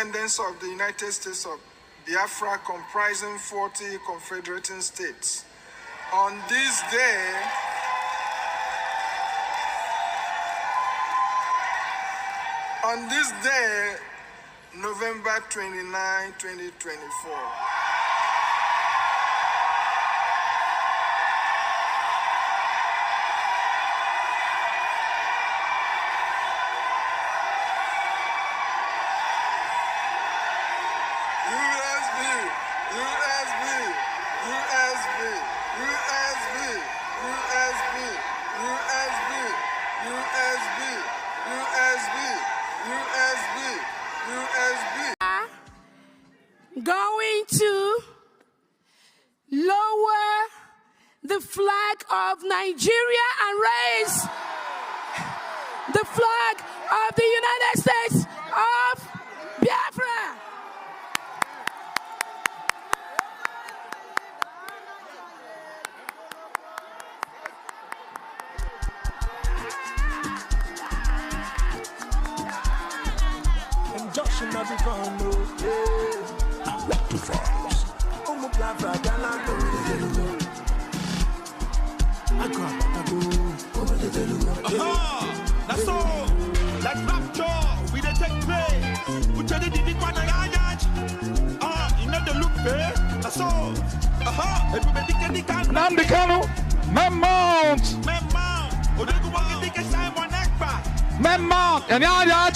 independence of the United States of Biafra, comprising 40 confederating states. On this day, November 29, 2024. Going to lower the flag of Nigeria and raise the flag of the United States of Biafra. Vows. That's all. Like rapture, we dey take place. We tell you the one you know the look there. That's all. Everybody can nnamdikanu, Memount. Odegu wagi dike Simon Ekpa. Memount. And yeah.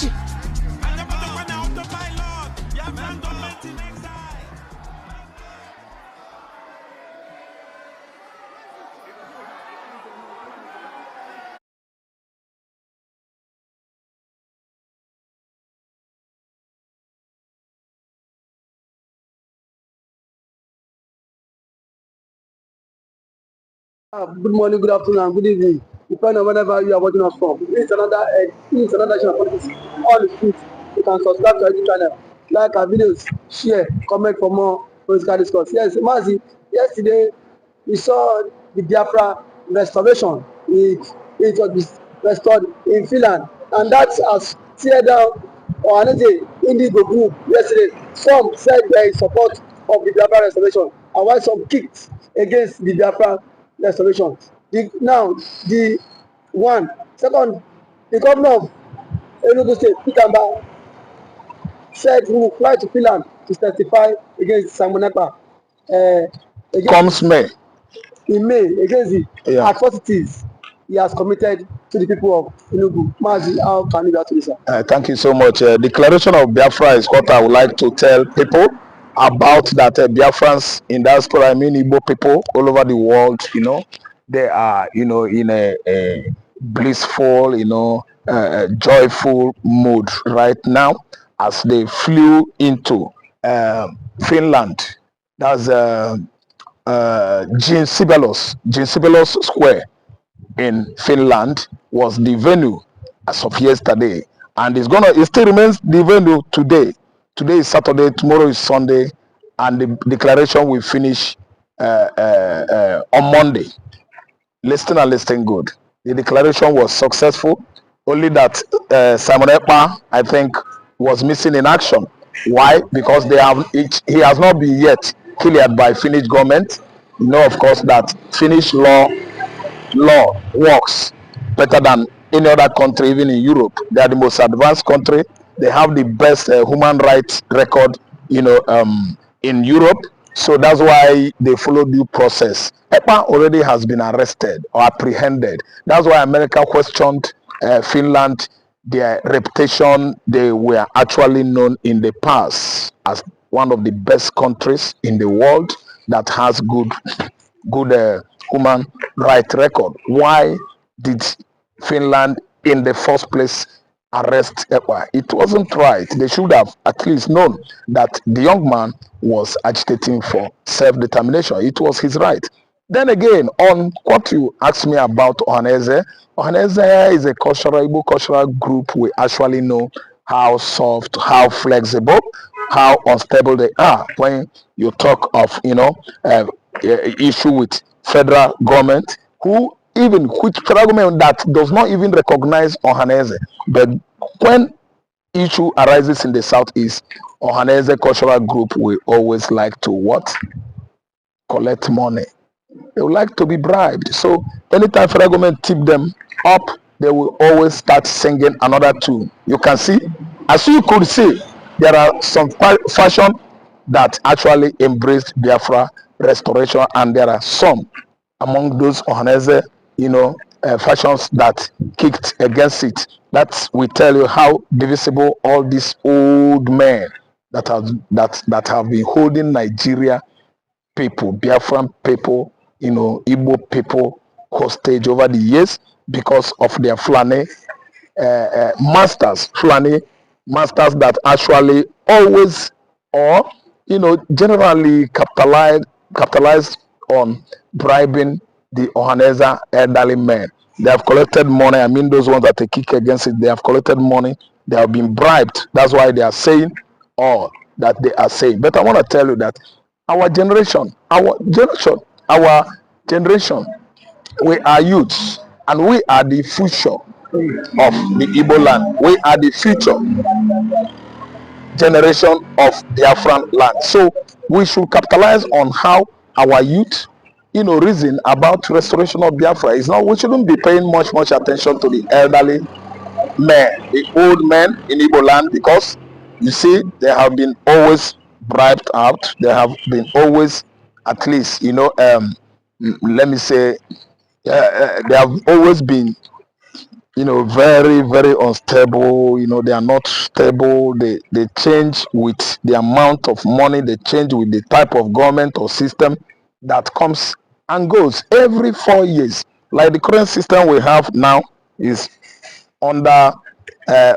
Good morning, good afternoon, and good evening. Depending on whenever you are watching us from. It's another edition of politics. All the streets. You can subscribe to our channel, like our videos, share, comment for more political discourse. Yes, Mazi, yesterday we saw the BiAFRA restoration. It was restored in Finland, and that has teared down Ohanaeze Ndigbo group yesterday. Some said they support of the BiAFRA restoration, and while some kicked against the BiAFRA restoration. The governor of Enugu State, Peter, said he will fly to Finland to testify against Simon Ekpa. Comes May. In May, against the atrocities he has committed to the people of Enugu. Mazi, how can you react to this, sir? Thank you so much. Declaration of Biafra is what I would like to tell people about that Biafrans in diaspora, I mean Igbo people all over the world, they are, in a blissful, joyful mood right now as they flew into Finland. That's Gene Sibelos Square in Finland was the venue as of yesterday, and it still remains the venue today. Today is Saturday, tomorrow is Sunday, and the declaration will finish on Monday. Listen good. The declaration was successful, only that Simon Ekpa, I think, was missing in action. Why? Because he has not been yet cleared by Finnish government. You know, of course, that Finnish law works better than any other country, even in Europe. They are the most advanced country. They have the best human rights record, in Europe. So that's why they follow due process. Ekpa already has been arrested or apprehended. That's why America questioned Finland, their reputation. They were actually known in the past as one of the best countries in the world that has good human rights record. Why did Finland in the first place arrest Ekpa? It wasn't right. They should have at least known that the young man was agitating for self-determination. It was his right. Then again, on what you asked me about Ohanaeze is a Igbo cultural group. We actually know how soft, how flexible, how unstable they are. When you talk of, issue with federal government, which federal government that does not even recognize Ohanaeze, but when issue arises in the southeast, Ohanaeze cultural group will always like to what? Collect money. They would like to be bribed. So anytime federal government tip them up, they will always start singing another tune. You can see, as you could see, there are some fashion that actually embraced Biafra restoration, and there are some among those Ohanaeze, fashions that kicked against it. That will tell you how divisible all these old men that have been holding Nigeria people, Biafran people, Igbo people hostage over the years because of their Fulani Fulani masters that actually always or generally capitalized on bribing the Ohanaeze elderly men. They have collected money. I mean, those ones that they kick against it, they have collected money. They have been bribed. That's why they are saying all that they are saying. But I want to tell you that our generation, we are youths, and we are the future of the Igbo land. We are the future generation of Biafran land. So we should capitalize on how our youth, reason about restoration of Biafra. Is not, we shouldn't be paying much attention to the elderly men, the old men in Igbo land, because you see, they have been always bribed out. They have been always, at least, let me say, they have always been, very, very unstable. They are not stable. They change with the amount of money. They change with the type of government or system that comes and goes every 4 years. Like the current system we have now is under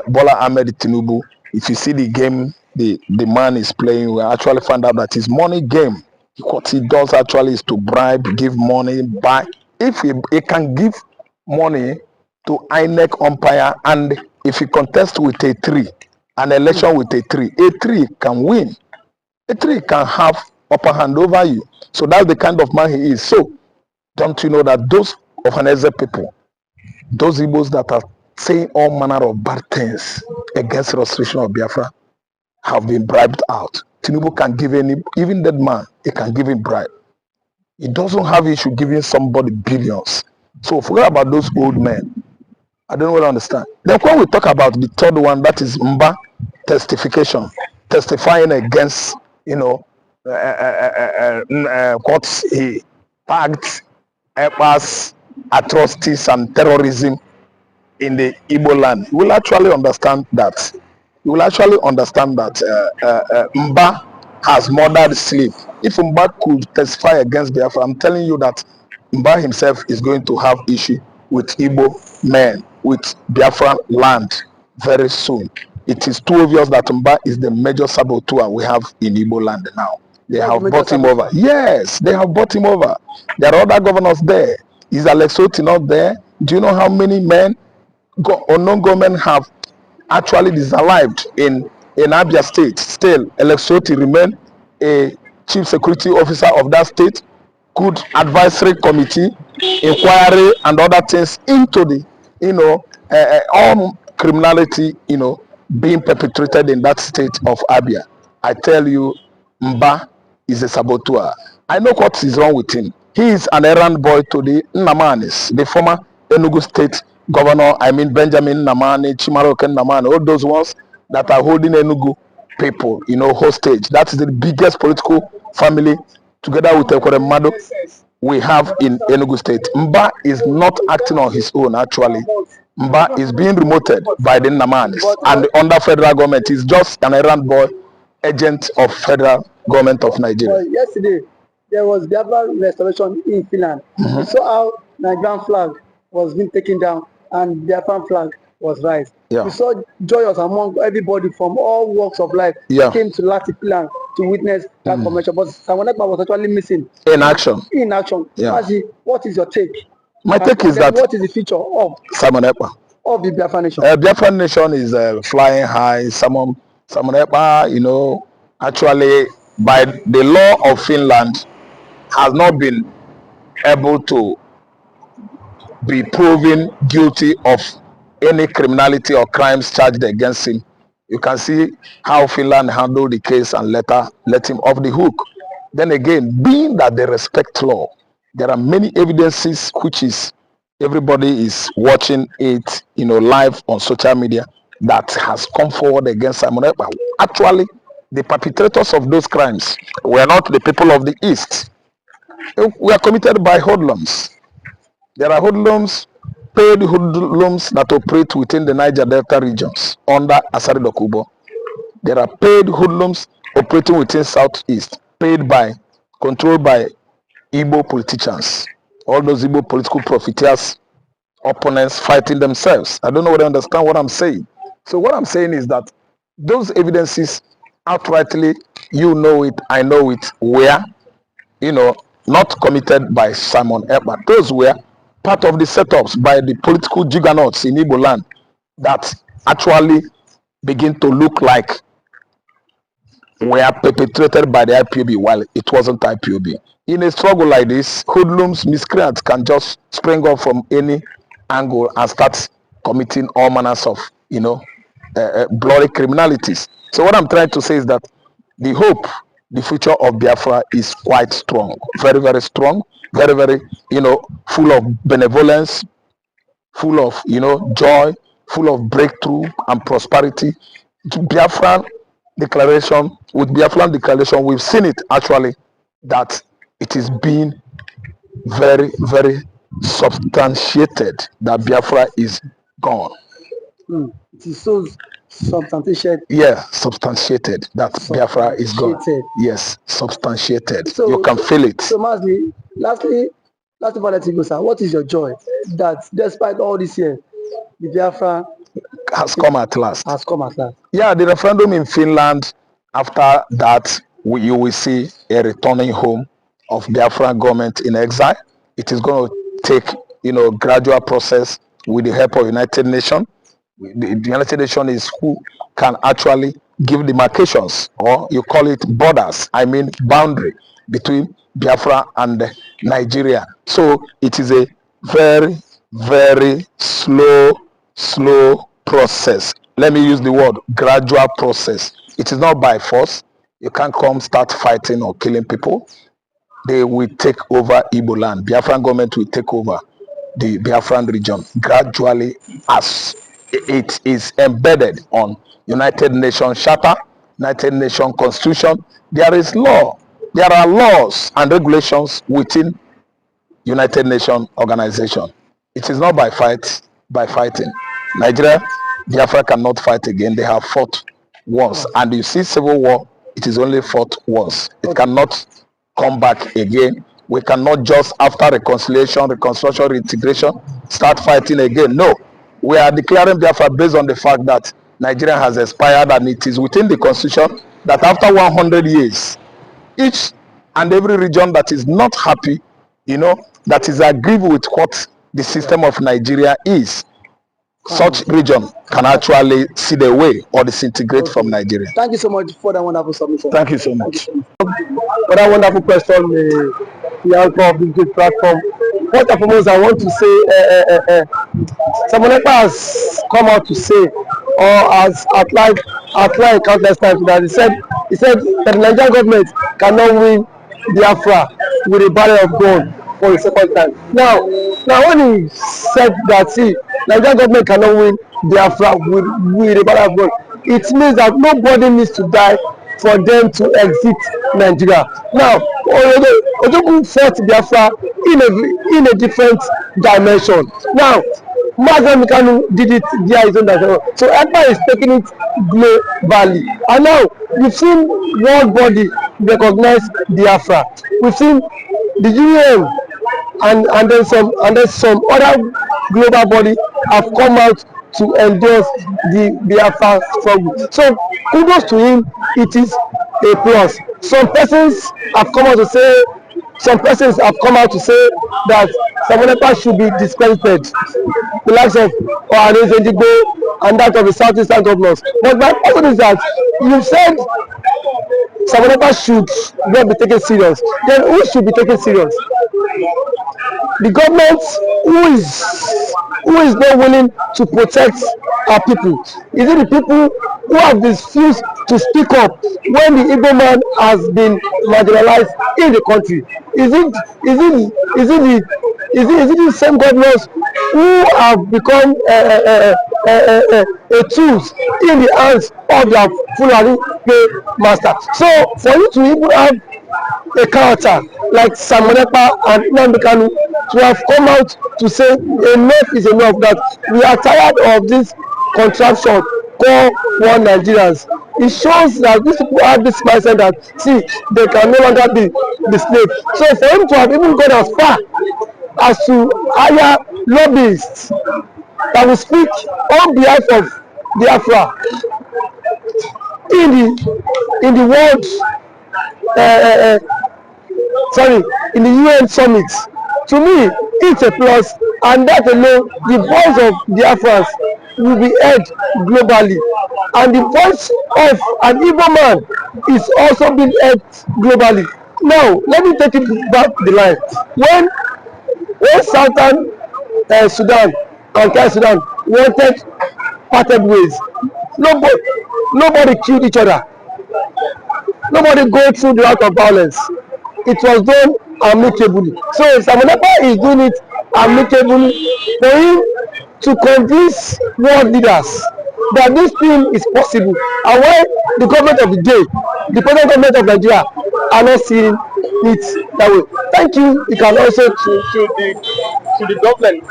Bola Ahmed Tinubu. If you see the game the man is playing, we actually find out that his money game, what he does actually is to bribe, give money, buy. If he can give money to INEC umpire, and if he contests with a tree, an election with a tree can win. A tree can have upper hand over you. So that's the kind of man he is. So don't you know that those Ohanaeze people, those Igbos that are saying all manner of bad things against restoration of Biafra, have been bribed out. Tinubu can give even that man, he can give him bribe. He doesn't have issue giving somebody billions. So forget about those old men. I don't really understand. Then when we talk about the third one, that is Mba testification, testifying against, what he tagged Ekpa's atrocities and terrorism in the Igbo land. You will actually understand that. Mba has murdered slave. If Mba could testify against Biafra, I'm telling you that Mba himself is going to have issue with Igbo men, with Biafra land very soon. It is too obvious that Mba is the major saboteur we have in Igbo land now. They have bought him over. Yes, they have bought him over. There are other governors there. Is Alex Oti not there? Do you know how many men, unknown government, have actually disallowed in Abia State? Still, Alex Oti remain a chief security officer of that state. Good advisory committee, inquiry, and other things into the, all criminality, being perpetrated in that state of Abia. I tell you, Mba is a saboteur. I know what is wrong with him. He is an errand boy to the Nnamanis, the former Enugu State governor. I mean Benjamin Nnamani, Chimaroke Nnamani, all those ones that are holding Enugu people, hostage. That is the biggest political family, together with Ekweremadu, we have in Enugu State. Mba is not acting on his own, actually. Mba is being remoted by the Nnamanis, and under federal government is just an errand boy, agent of federal government of Nigeria. Well, yesterday, there was BiAFRA restoration in Finland. We saw how Nigerian flag was being taken down and BiAFRA flag was raised. Yeah. We saw joyous among everybody from all walks of life came to Lati Finland to witness that convention. But Simon Ekpa was actually missing. In action. Yeah. Mazi, what is your take? My take is that what is the future of Simon Ekpa? Of the BiAFRA nation? BiAFRA nation is flying high. Simon Ekpa, actually by the law of Finland, has not been able to be proven guilty of any criminality or crimes charged against him You can see how Finland handled the case and let him off the hook. Then again, being that they respect law, there are many evidences which is everybody is watching it, live on social media that has come forward against Simon Ekpa. Actually, the perpetrators of those crimes were not the people of the East. They were committed by hoodlums. There are hoodlums, paid hoodlums that operate within the Niger Delta regions under Asari Dokubo. There are paid hoodlums operating within Southeast, controlled by Igbo politicians. All those Igbo political profiteers, opponents fighting themselves. I don't know whether you understand what I'm saying. So what I'm saying is that those evidences outrightly, you know it, I know it, were, not committed by Simon Ekpa. Those were part of the setups by the political juggernauts in Igbo land that actually begin to look like were perpetrated by the IPOB while it wasn't IPOB. In a struggle like this, hoodlums, miscreants can just spring up from any angle and start committing all manners of, bloody criminalities. So what I'm trying to say is that the hope, the future of Biafra is quite strong, very, very strong, very, very, full of benevolence, full of, joy, full of breakthrough and prosperity. With Biafran declaration, we've seen it actually that it is being very, very substantiated that Biafra is gone. It is so substantiated. Yeah, substantiated that Biafra is gone. Yes, substantiated. So, you can feel it. So, lastly, what is your joy that despite all this year, the Biafra has come at last? Yeah, the referendum in Finland. After that, you will see a returning home of Biafra government in exile. It is going to take, gradual process with the help of United Nations. The United Nations is who can actually give demarcations, or you call it borders, boundary between Biafra and Nigeria. So it is a very, very slow process. Let me use the word gradual process. It is not by force. You can't start fighting or killing people. They will take over Igbo land. Biafran government will take over the Biafran region gradually as it is embedded on United Nations Charter, United Nations Constitution. There is law. There are laws and regulations within United Nations organization. It is not by fighting. Nigeria, Biafra cannot fight again. They have fought once. And you see civil war, it is only fought once. It cannot come back again. We cannot just after reconciliation, reconstruction, reintegration, start fighting again. No. We are declaring Biafra based on the fact that Nigeria has expired, and it is within the constitution that after 100 years, each and every region that is not happy, that is aggrieved with what the system of Nigeria is, such region can actually see the way or disintegrate from Nigeria. Thank you so much for that wonderful submission. Thank you so much. For that wonderful question, the outcome of this good platform. First and foremost, I want to say, Simon Ekpa has come out to say, or has outlined countless times that he said that the Nigerian government cannot win Biafra with a barrel of gun for the second time. Now when he said that, see, Nigerian government cannot win Biafra with a barrel of gun, it means that nobody needs to die for them to exit Nigeria. Now, Ojoku fought Biafra in a different dimension. Now, nnamdikanu did it via his own dimension. So Ekpa is taking it globally. And now, we've seen world body recognize Biafra. We've seen the UN and then some other global body have come out to endorse the Biafra struggle. So kudos to him, it is a plus. Some persons have come out to say that Simon Ekpa should be discredited, the likes of Ohanaeze Ndigbo and that of the Southeastern governors. But my question is that you said Simon Ekpa should not be taken serious. Then who should be taken serious? The government who is not willing to protect our people? Is it the people who have refused to speak up when the Igbo man has been marginalized in the country? Is it the same governors who have become a tools in the hands of their Fulani master? So for you to even have a character like Simon Ekpa and nnamdikanu to have come out to say enough is enough, that we are tired of this contraption called one Nigerians. It shows that these people have this mindset that, see, they can no longer be the slave. So for him to have even gone as far as to hire lobbyists that will speak on behalf of BiAFRA in the world, in the UN summit, to me it's a plus, and that alone, the voice of Biafrans will be heard globally, and the voice of an Igbo man is also being heard globally. Now let me take it back the line. When Southern Sudan and South Sudan wanted parted ways, nobody killed each other, nobody go through the route of violence. It was done amicably. So Simon Ekpa is doing it amicably for him to convince world leaders that this thing is possible, and why the government of the day, the present government of Nigeria, are not seeing it that way. Thank you. You can also should the government,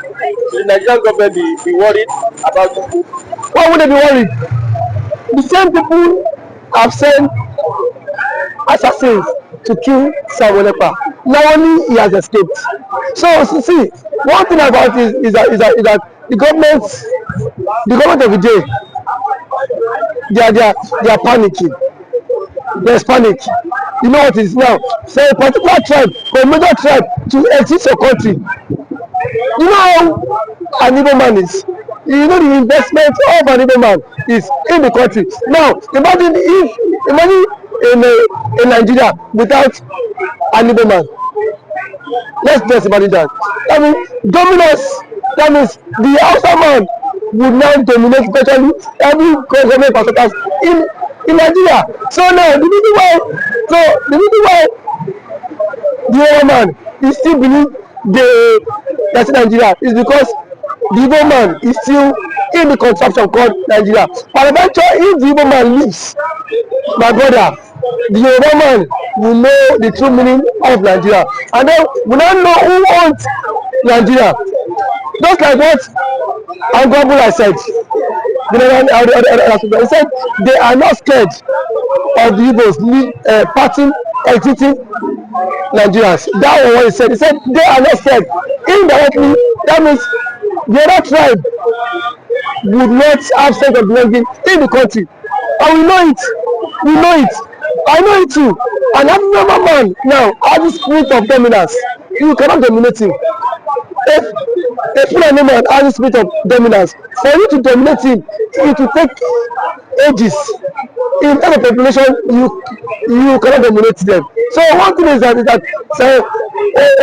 the Nigerian government be worried about this? Why would they be worried? The same people have sent assassins to kill Simon Ekpa. Now only he has escaped. So see, one thing about it is that the government of the day, they are panicking. There's panic. You know what it is now? So a particular tribe, or a major tribe, to exit your country. You know how an Igbo man is. You know the investment of an Igbo man is in the country. Now imagine in Nigeria without an Igbo man. Let's just imagine that. I mean, dominance. That means the Hausa man would now dominate virtually every government parastatals in Nigeria. So now the reason why the Igbo man is still believe that's in Nigeria is because the Igbo man is still in the contraption called Nigeria. But eventually, if the Igbo man leaves, my brother, the Yoruba man will know the true meaning of Nigeria, and then we now know who owns Nigeria. Just like what Angwabula said, he said they are not scared of the Igbos parting, exiting Nigerians. That was what he said. He said they are not scared. Indirectly, that means the other tribe would not have sense of belonging in the country, and we know it. We know it. I know it too. And every man now has the spirit of dominance. You cannot dominate him. If a Fulani man has the spirit of dominance, for you to dominate him, it will take ages. In every population, you cannot dominate them. So one thing is that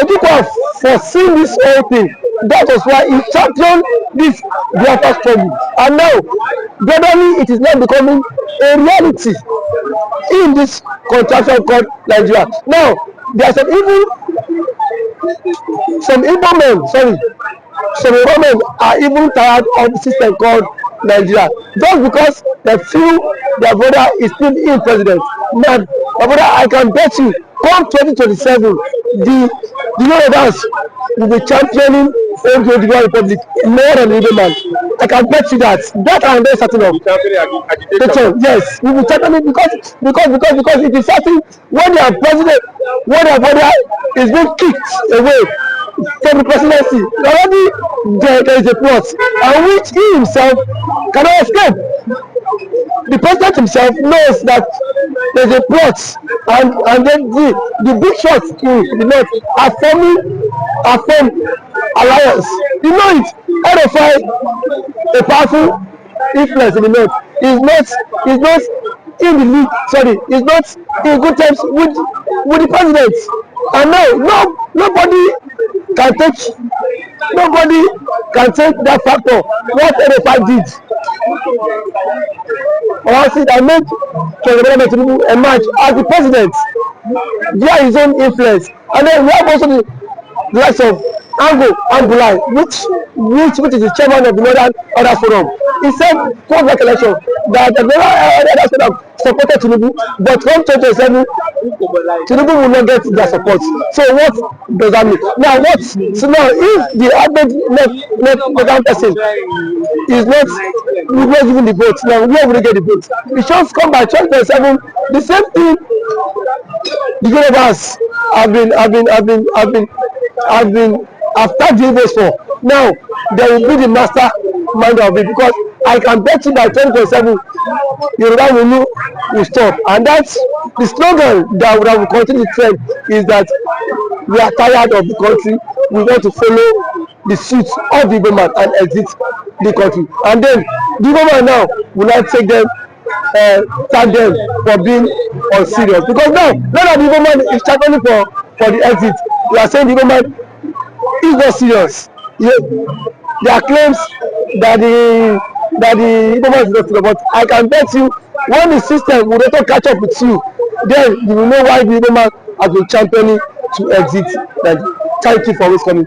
people have foreseen this whole thing. That was why he championed this BiAFRA struggle. And now, gradually, it is now becoming a reality in this contraction called Nigeria. Now, there are some Igbo men are even tired of the system called Nigeria, just because they feel their brother is still in president. My brother, I can bet you, come 2027, the Yorubas will be championing the Republic more than the Igbo man. I can bet you that. That I am very certain of. Yes, we will championing because it is certain when their president, when their brother is being kicked away from the presidency, already there is a plot, and which he himself cannot escape. The president himself knows that there is a plot, and then the big shots in the north are forming alliance. You know it. RFI, a powerful influence in the north, is not in the league. Sorry, is not in good terms with the president. And now nobody can take that factor. What RFI did. Ohaneze that made President Tinubu emerge as the president via his own influence. And then we have also the likes of Ango Ambulai, which is the chairman of the Northern Order Forum. He said post-election that the Northern Order supported Tinubu, but from 2027, Tinubu will not get their support. So what does that mean? Now so now if the average Northern person is not given the vote, now where will they get the vote? It just come by 2027. The same thing the Govs have tagged the votes for. Now they will be the mastermind of it, because I can bet you by 2027 Yoruba will stop. And that's the slogan that will continue the trend, is that we are tired of the country, we want to follow the suit of the government and exit the country. And then the government now will not take them, tag them for being unserious, because now that the government is championing for the exit, we are saying the government is not serious. There are claims that the government is not serious, but I can bet you when the system will not catch up with you, then you will know why the government has been championing to exit. Thank you for always coming.